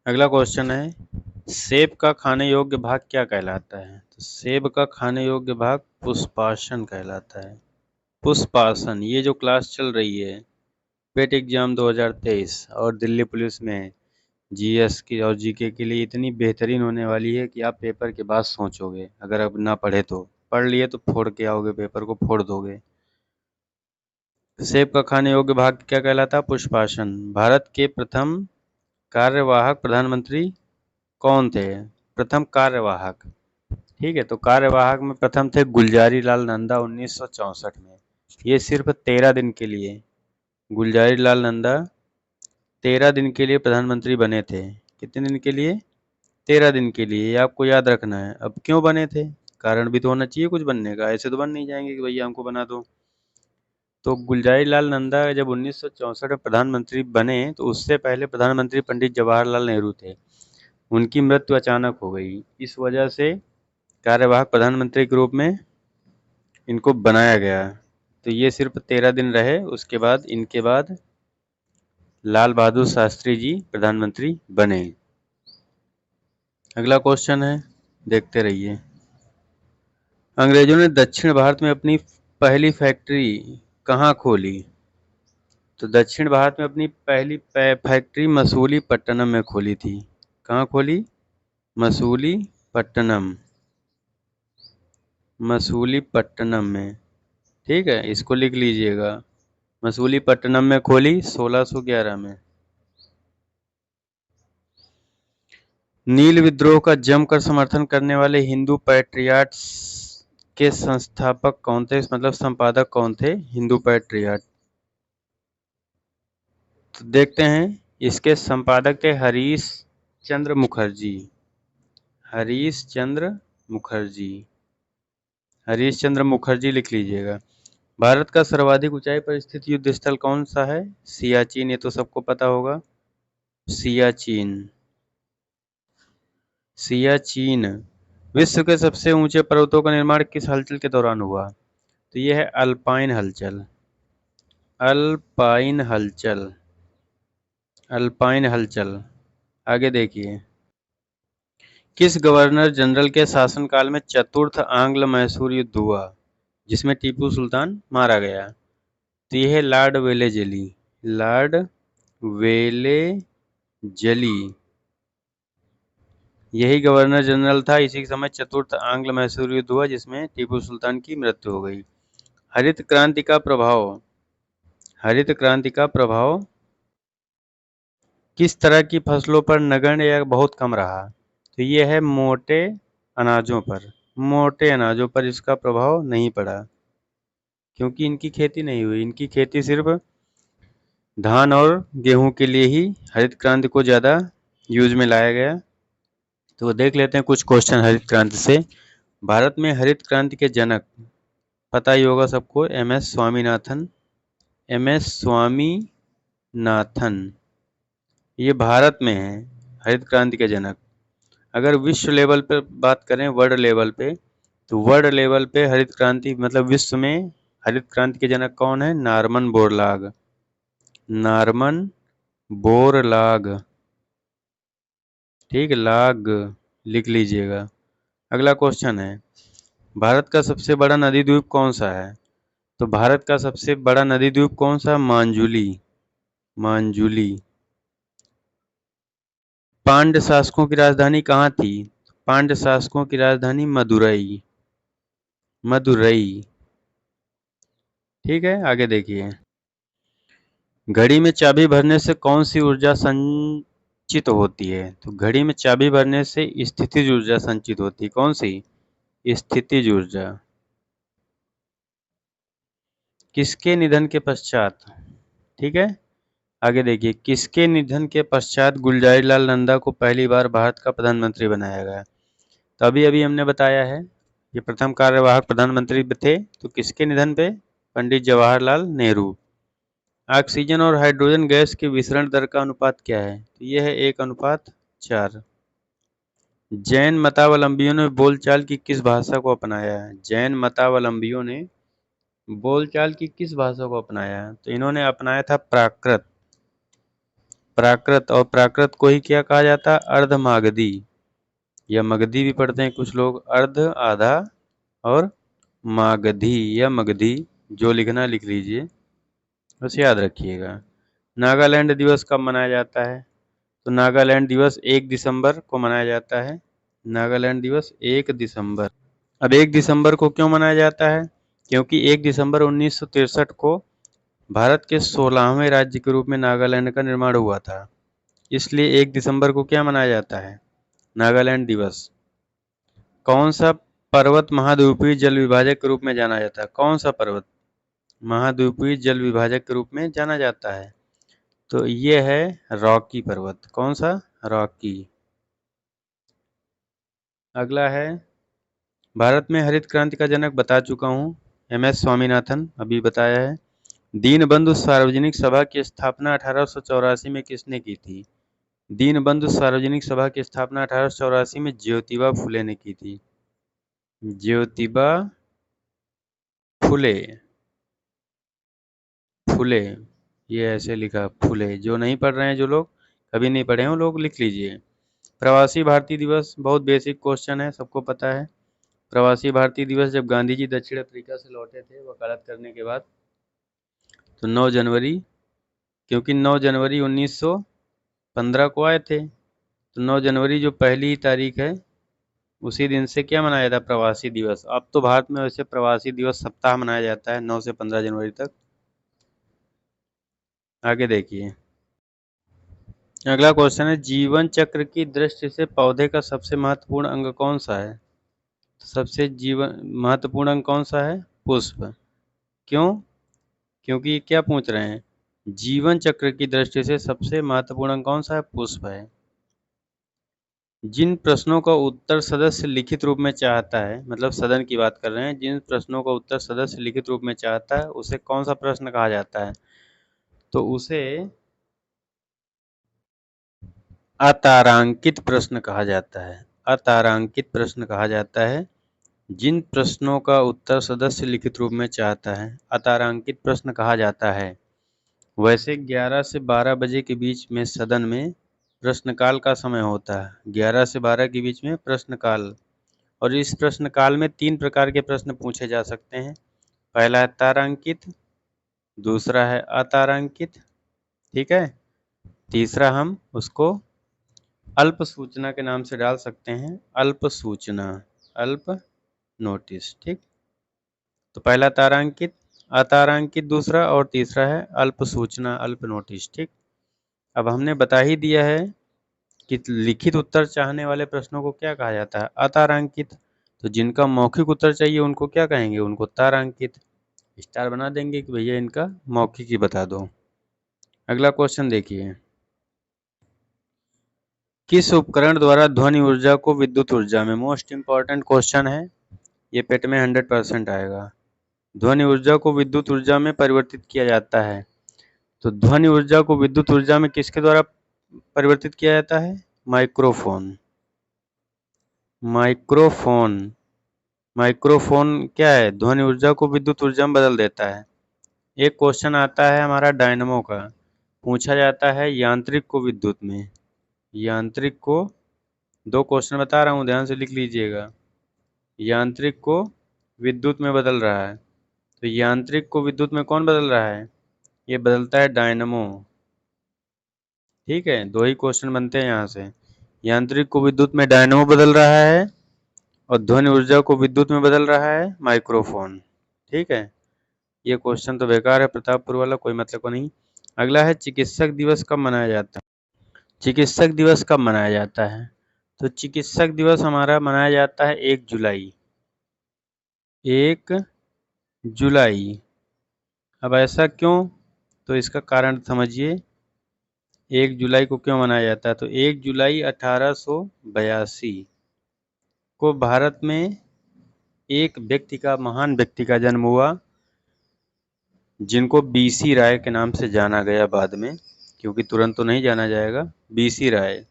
अगला क्वेश्चन है, सेब का खाने योग्य भाग क्या कहलाता है? तो सेब का खाने योग्य भाग पुष्पासन कहलाता है। पुष्पासन, ये जो क्लास चल रही है पेट एग्जाम 2023 और दिल्ली पुलिस में जीएस की और जीके के लिए इतनी बेहतरीन होने वाली है कि आप पेपर के बाद सोचोगे, अगर अब ना पढ़े तो। पढ़ लिए तो फोड़ के आओगे, पेपर को फोड़ दोगे। सेब का खाने योग्य भाग क्या कहलाता है? पुष्पासन। भारत के प्रथम कार्यवाहक प्रधानमंत्री कौन थे? प्रथम कार्यवाहक, ठीक है, तो कार्यवाहक में प्रथम थे गुलजारी लाल नंदा 1964 में। ये सिर्फ 13 दिन के लिए, गुलजारी लाल नंदा 13 दिन के लिए प्रधानमंत्री बने थे। कितने दिन के लिए? 13 दिन के लिए। ये आपको याद रखना है। अब क्यों बने थे? कारण भी तो होना चाहिए कुछ बनने का, ऐसे तो बन नहीं जाएंगे कि भैया हमको बना दो। तो गुलजारी लाल नंदा जब 1964 में प्रधानमंत्री बने तो उससे पहले प्रधानमंत्री पंडित जवाहरलाल नेहरू थे। उनकी मृत्यु अचानक हो गई, इस वजह से कार्यवाहक प्रधानमंत्री के रूप में इनको बनाया गया। तो ये सिर्फ 13 दिन रहे, उसके बाद इनके बाद लाल बहादुर शास्त्री जी प्रधानमंत्री बने। अगला क्वेश्चन है, देखते रहिए। अंग्रेजों ने दक्षिण भारत में अपनी पहली फैक्ट्री कहाँ खोली? तो दक्षिण भारत में अपनी पहली फैक्ट्री मसूलीपट्टनम में खोली थी। कहाँ खोली? मसूलीपट्टनम, मसूलीपट्टनम में। ठीक है, इसको लिख लीजिएगा। मसूलीपट्टनम में खोली 1611 में। नील विद्रोह का जमकर समर्थन करने वाले हिंदू पैट्रियाट्स के संस्थापक कौन थे? मतलब संपादक कौन थे हिंदू पैट्रियाट? तो देखते हैं, इसके संपादक थे हरीश चंद्र मुखर्जी। हरीश चंद्र मुखर्जी, हरीश चंद्र मुखर्जी लिख लीजिएगा। भारत का सर्वाधिक ऊंचाई पर स्थित युद्ध स्थल कौन सा है? सियाचिन, ये तो सबको पता होगा। सियाचिन, सियाचिन। विश्व के सबसे ऊंचे पर्वतों का निर्माण किस हलचल के दौरान हुआ? तो यह है अल्पाइन हलचल। अल्पाइन हलचल, अल्पाइन हलचल। आगे देखिए, किस गवर्नर जनरल के शासनकाल में चतुर्थ आंग्ल मैसूर युद्ध हुआ जिसमें टीपू सुल्तान मारा गया? तो यह है लॉर्ड वेलेजली। लॉर्ड वेलेजली, यही गवर्नर जनरल था। इसी समय चतुर्थ आंग्ल मैसूर युद्ध हुआ जिसमें टीपू सुल्तान की मृत्यु हो गई। हरित क्रांति का प्रभाव, हरित क्रांति का प्रभाव किस तरह की फसलों पर नगण्य या बहुत कम रहा? तो ये है मोटे अनाजों पर। मोटे अनाजों पर इसका प्रभाव नहीं पड़ा क्योंकि इनकी खेती नहीं हुई। इनकी खेती सिर्फ धान और गेहूं के लिए ही हरित क्रांति को ज़्यादा यूज में लाया गया। तो देख लेते हैं कुछ क्वेश्चन हरित क्रांति से। भारत में हरित क्रांति के जनक पता ही होगा सबको, M S Swaminathan. M S Swaminathan, ये भारत में है हरित क्रांति के जनक। अगर विश्व लेवल पे बात करें, वर्ल्ड लेवल पे, तो वर्ल्ड लेवल पे हरित क्रांति मतलब विश्व में हरित क्रांति के जनक कौन है? Norman Borlaug. नॉर्मन बोरलाग, ठीक, लाग लिख लीजिएगा। अगला क्वेश्चन है, भारत का सबसे बड़ा नदी द्वीप कौन सा है? तो भारत का सबसे बड़ा नदी द्वीप कौन सा? मांजुली, मांजुली। पांड्य शासकों की राजधानी कहाँ थी? पांड्य शासकों की राजधानी मदुरई, मदुरई। ठीक है, आगे देखिए, घड़ी में चाबी भरने से कौन सी ऊर्जा संचित होती है? तो घड़ी में चाबी भरने से स्थितिज ऊर्जा संचित होती है। कौन सी? स्थितिज ऊर्जा। किसके निधन के पश्चात? ठीक है, आगे देखिए, किसके निधन के पश्चात गुलजारी लाल नंदा को पहली बार भारत का प्रधानमंत्री बनाया गया? तो अभी अभी हमने बताया है, ये प्रथम कार्यवाहक प्रधानमंत्री थे। तो किसके निधन पे? पंडित जवाहरलाल नेहरू। ऑक्सीजन और हाइड्रोजन गैस के विसरण दर का अनुपात क्या है? तो यह है 1:4। जैन मतावलंबियों ने बोलचाल की किस भाषा को अपनाया है? जैन मतावलंबियों ने बोलचाल की किस भाषा को अपनाया है? तो इन्होंने अपनाया था प्राकृत। प्राकृत, और प्राकृत को ही क्या कहा जाता है? अर्धमागधी या मगधी भी पढ़ते हैं कुछ लोग। अर्ध आधा और मागधी या मगधी, जो लिखना लिख लीजिए, बस याद रखिएगा। नागालैंड दिवस कब मनाया जाता है? तो नागालैंड दिवस 1 दिसंबर को मनाया जाता है। नागालैंड दिवस 1 दिसंबर। अब 1 दिसंबर को क्यों मनाया जाता है? क्योंकि 1 दिसंबर 1963 को भारत के 16वें राज्य के रूप में नागालैंड का निर्माण हुआ था। इसलिए 1 दिसंबर को क्या मनाया जाता है? नागालैंड दिवस। कौन सा पर्वत महाद्वीपीय जल विभाजक के रूप में जाना जाता है? कौन सा पर्वत महाद्वीपीय जल विभाजक के रूप में जाना जाता है? तो ये है रॉकी पर्वत। कौन सा? रॉकी। अगला है, भारत में हरित क्रांति का जनक बता चुका हूँ, एम.एस. स्वामीनाथन, अभी बताया है। दीनबंधु सार्वजनिक सभा की स्थापना 1884 में किसने की थी? दीनबंधु सार्वजनिक सभा की स्थापना 1884 में ज्योतिबा फुले ने की थी। ज्योतिबा फुले, फुले, ये ऐसे लिखा फुले। जो नहीं पढ़ रहे हैं, जो लोग कभी नहीं पढ़े हैं, वो लोग लिख लीजिए। प्रवासी भारतीय दिवस बहुत बेसिक क्वेश्चन है, सबको पता है। प्रवासी भारतीय दिवस जब गांधी जी दक्षिण अफ्रीका से लौटे थे वकालत करने के बाद, तो 9 जनवरी, क्योंकि 9 जनवरी 1915 को आए थे, तो 9 जनवरी जो पहली तारीख है, उसी दिन से क्या मनाया जाता है? प्रवासी दिवस। अब तो भारत में वैसे प्रवासी दिवस सप्ताह मनाया जाता है 9 से 15 जनवरी तक। आगे देखिए, अगला क्वेश्चन है, जीवन चक्र की दृष्टि से पौधे का सबसे महत्वपूर्ण अंग कौन सा है? सबसे जीवन महत्वपूर्ण अंग कौन सा है? पुष्प। क्यों? क्योंकि ये क्या पूछ रहे हैं? जीवन चक्र की दृष्टि से सबसे महत्वपूर्ण अंग कौन सा है? पुष्प है। जिन प्रश्नों का उत्तर सदस्य लिखित रूप में चाहता है, मतलब सदन की बात कर रहे हैं, जिन प्रश्नों का उत्तर सदस्य लिखित रूप में चाहता है उसे कौन सा प्रश्न कहा जाता है? तो उसे अतारांकित प्रश्न कहा जाता है। अतारांकित प्रश्न कहा जाता है जिन प्रश्नों का उत्तर सदस्य लिखित रूप में चाहता है, अतारांकित प्रश्न कहा जाता है। वैसे 11 से 12 बजे के बीच में सदन में प्रश्नकाल का समय होता है। 11 से 12 के बीच में प्रश्नकाल, और इस प्रश्नकाल में 3 प्रकार के प्रश्न पूछे जा सकते हैं। पहला है तारांकित, दूसरा है अतारांकित, ठीक है, तीसरा हम उसको अल्प सूचना के नाम से डाल सकते हैं, अल्प सूचना, अल्प नोटिस, ठीक। तो पहला तारांकित, अतारांकित दूसरा, और तीसरा है अल्प सूचना, अल्प नोटिस, ठीक। अब हमने बता ही दिया है कि लिखित उत्तर चाहने वाले प्रश्नों को क्या कहा जाता है? अतारांकित। तो जिनका मौखिक उत्तर चाहिए उनको क्या कहेंगे? उनको तारांकित। स्टार बना देंगे कि भैया इनका मौखिक ही बता दो। अगला क्वेश्चन देखिए, किस उपकरण द्वारा ध्वनि ऊर्जा को विद्युत ऊर्जा में, मोस्ट इंपॉर्टेंट क्वेश्चन है ये, पेट में 100% आएगा। ध्वनि ऊर्जा को विद्युत ऊर्जा में परिवर्तित किया जाता है। तो ध्वनि ऊर्जा को विद्युत ऊर्जा में किसके द्वारा परिवर्तित किया जाता है? माइक्रोफोन। माइक्रोफोन, माइक्रोफोन क्या है? ध्वनि ऊर्जा को विद्युत ऊर्जा में बदल देता है। एक क्वेश्चन आता है हमारा डायनमो का, पूछा जाता है यांत्रिक को विद्युत में। यांत्रिक को, 2 क्वेश्चन बता रहा हूँ, ध्यान से लिख लीजिएगा। यांत्रिक को विद्युत में बदल रहा है, तो यांत्रिक को विद्युत में कौन बदल रहा है? ये बदलता है डायनमो, ठीक है। 2 ही क्वेश्चन बनते हैं यहाँ से। यांत्रिक को विद्युत में डायनमो बदल रहा है, और ध्वनि ऊर्जा को विद्युत में बदल रहा है माइक्रोफोन, ठीक है। ये क्वेश्चन तो बेकार है प्रतापपुर वाला, कोई मतलब को नहीं। अगला है, चिकित्सक दिवस कब मनाया जाता है? चिकित्सक दिवस कब मनाया जाता है? तो चिकित्सक दिवस हमारा मनाया जाता है 1 जुलाई। 1 जुलाई। अब ऐसा क्यों? तो इसका कारण समझिए, 1 जुलाई को क्यों मनाया जाता है। तो 1 जुलाई 1882 को भारत में एक व्यक्ति का, महान व्यक्ति का जन्म हुआ, जिनको बीसी राय के नाम से जाना गया बाद में, क्योंकि तुरंत तो नहीं जाना जाएगा। बीसी राय,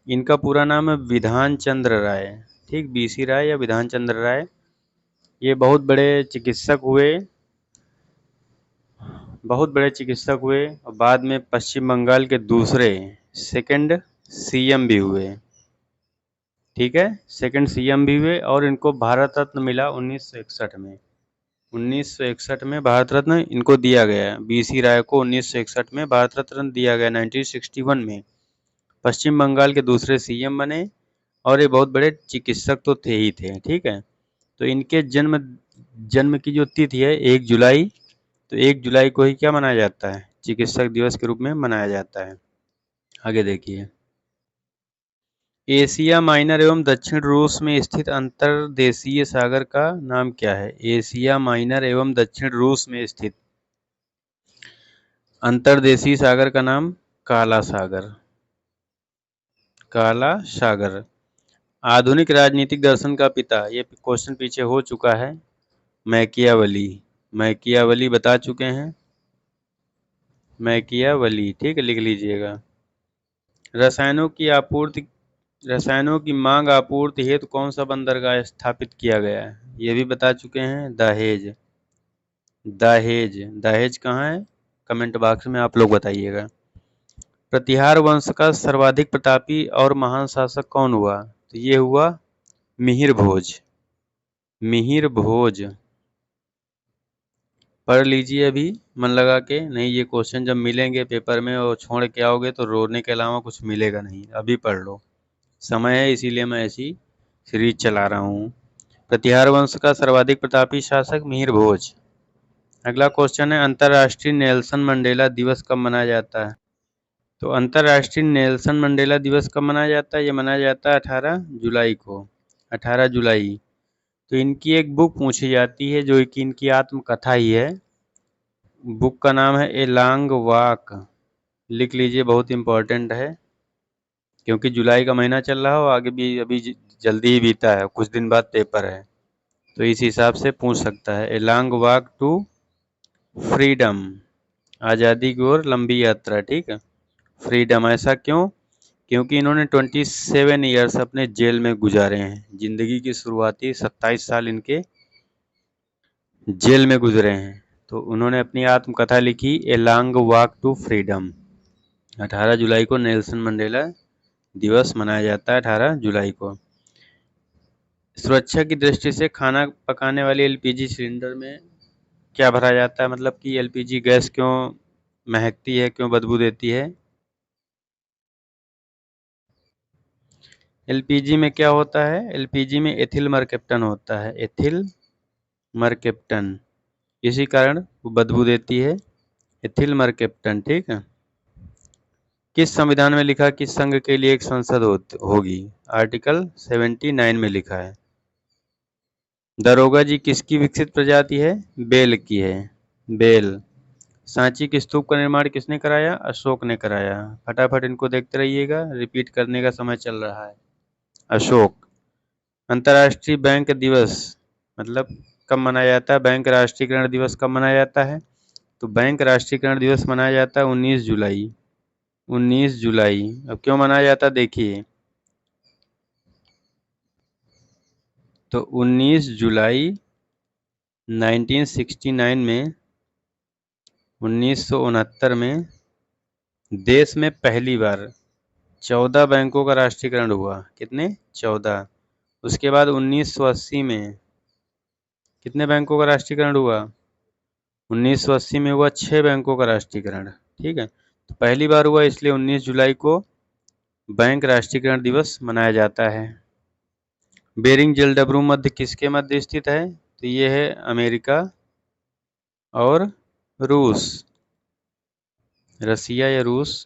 इनका पूरा नाम है विधान चंद्र राय, ठीक, बीसी राय या विधान चंद्र राय। ये बहुत बड़े चिकित्सक हुए, बहुत बड़े चिकित्सक हुए और बाद में पश्चिम बंगाल के दूसरे सेकंड सीएम भी हुए। ठीक है, सेकंड सीएम भी हुए और इनको भारत रत्न मिला 1961 में। 1961 में भारत रत्न इनको दिया गया। बीसी राय को 1961 में भारत रत्न दिया गया। 1961 में पश्चिम बंगाल के दूसरे सीएम बने और ये बहुत बड़े चिकित्सक तो थे ही थे। ठीक है, तो इनके जन्म की जो तिथि है 1 जुलाई, तो 1 जुलाई को ही क्या मनाया जाता है, चिकित्सक दिवस के रूप में मनाया जाता है। आगे देखिए, एशिया माइनर एवं दक्षिण रूस में स्थित अंतर्देशीय सागर का नाम क्या है? एशिया माइनर एवं दक्षिण रूस में स्थित अंतर्देशीय सागर का नाम काला सागर। काला सागर। आधुनिक राजनीतिक दर्शन का पिता, ये क्वेश्चन पीछे हो चुका है, मैकियावली। मैकियावली बता चुके हैं, मैकियावली। ठीक है, लिख लीजिएगा। रसायनों की मांग आपूर्ति हेतु कौन सा बंदरगाह स्थापित किया गया है? ये भी बता चुके हैं, दहेज। दहेज, दहेज कहाँ है? कमेंट बॉक्स में आप लोग बताइएगा। प्रतिहार वंश का सर्वाधिक प्रतापी और महान शासक कौन हुआ? तो ये हुआ मिहिर भोज। मिहिर भोज पढ़ लीजिए अभी मन लगा के, नहीं ये क्वेश्चन जब मिलेंगे पेपर में और छोड़ के आओगे तो रोने के अलावा कुछ मिलेगा नहीं। अभी पढ़ लो, समय है, इसीलिए मैं ऐसी सीरीज चला रहा हूँ। प्रतिहार वंश का सर्वाधिक प्रतापी शासक मिहिर भोज। अगला क्वेश्चन है, अंतर्राष्ट्रीय नेल्सन मंडेला दिवस कब मनाया जाता है? तो अंतर्राष्ट्रीय नेल्सन मंडेला दिवस कब मनाया जाता है? ये मनाया जाता है 18 जुलाई को। 18 जुलाई। तो इनकी एक बुक पूछी जाती है जो कि इनकी आत्मकथा ही है। बुक का नाम है ए लॉन्ग वॉक। लिख लीजिए, बहुत इंपॉर्टेंट है क्योंकि जुलाई का महीना चल रहा हो, आगे भी अभी जल्दी ही बीता है, कुछ दिन बाद पेपर है, तो इस हिसाब से पूछ सकता है। A long walk to freedom, आज़ादी की ओर लंबी यात्रा। ठीक है, फ्रीडम। ऐसा क्यों? क्योंकि इन्होंने 27 ईयर्स अपने जेल में गुजारे हैं। जिंदगी की शुरुआती 27 साल इनके जेल में गुजरे हैं। तो उन्होंने अपनी आत्मकथा लिखी a long walk to freedom. 18 जुलाई को नेल्सन मंडेला दिवस मनाया जाता है, 18 जुलाई को। सुरक्षा की दृष्टि से खाना पकाने वाली एलपीजी सिलेंडर में क्या भरा जाता है? मतलब कि एलपीजी गैस क्यों महकती है, क्यों बदबू देती है? एलपीजी में क्या होता है? एलपीजी में एथिल मरकेप्टन होता है, एथिल मरकेप्टन, इसी कारण वो बदबू देती है, एथिल मरकेप्टन। ठीक है, किस संविधान में लिखा कि संघ के लिए एक संसद होगी? आर्टिकल 79 में लिखा है। दरोगा जी किसकी विकसित प्रजाति है? बेल की है, बेल। सांची के स्तूप का निर्माण किसने कराया? अशोक ने कराया। फटाफट इनको देखते रहिएगा, रिपीट करने का समय चल रहा है। अशोक। अंतर्राष्ट्रीय बैंक दिवस मतलब कब मनाया जाता है? बैंक राष्ट्रीयकरण दिवस कब मनाया जाता है? तो बैंक राष्ट्रीयकरण दिवस मनाया जाता है 19 जुलाई। 19 जुलाई। अब क्यों मनाया जाता है देखिए, तो 19 जुलाई 1969 में 1969 में देश में पहली बार 14 बैंकों का राष्ट्रीयकरण हुआ। कितने? 14। उसके बाद 1980 में कितने बैंकों का राष्ट्रीयकरण हुआ? 1980 में हुआ 6 बैंकों का राष्ट्रीयकरण। ठीक है, तो पहली बार हुआ, इसलिए 19 जुलाई को बैंक राष्ट्रीयकरण दिवस मनाया जाता है। बेरिंग जलडमरू मध्य किसके मध्य स्थित है? तो ये है अमेरिका और रूस, रसिया या रूस।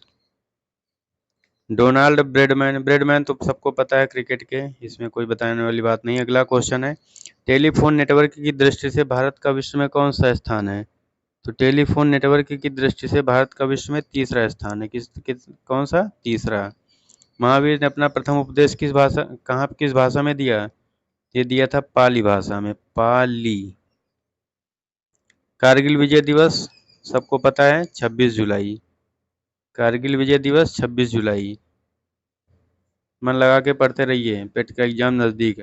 डोनाल्ड ब्रेडमैन, ब्रेडमैन तो सबको पता है क्रिकेट के, इसमें कोई बताने वाली बात नहीं। अगला क्वेश्चन है, टेलीफोन नेटवर्क की दृष्टि से भारत का विश्व में कौन सा स्थान है? तो टेलीफोन नेटवर्क की दृष्टि से भारत का विश्व में तीसरा स्थान है। कौन सा? तीसरा। महावीर ने अपना प्रथम उपदेश किस भाषा में दिया? ये दिया था पाली भाषा में, पाली। कारगिल विजय दिवस सबको पता है, 26 जुलाई। कारगिल विजय दिवस 26 जुलाई। मन लगा के पढ़ते रहिए, पेट का एग्जाम नजदीक है।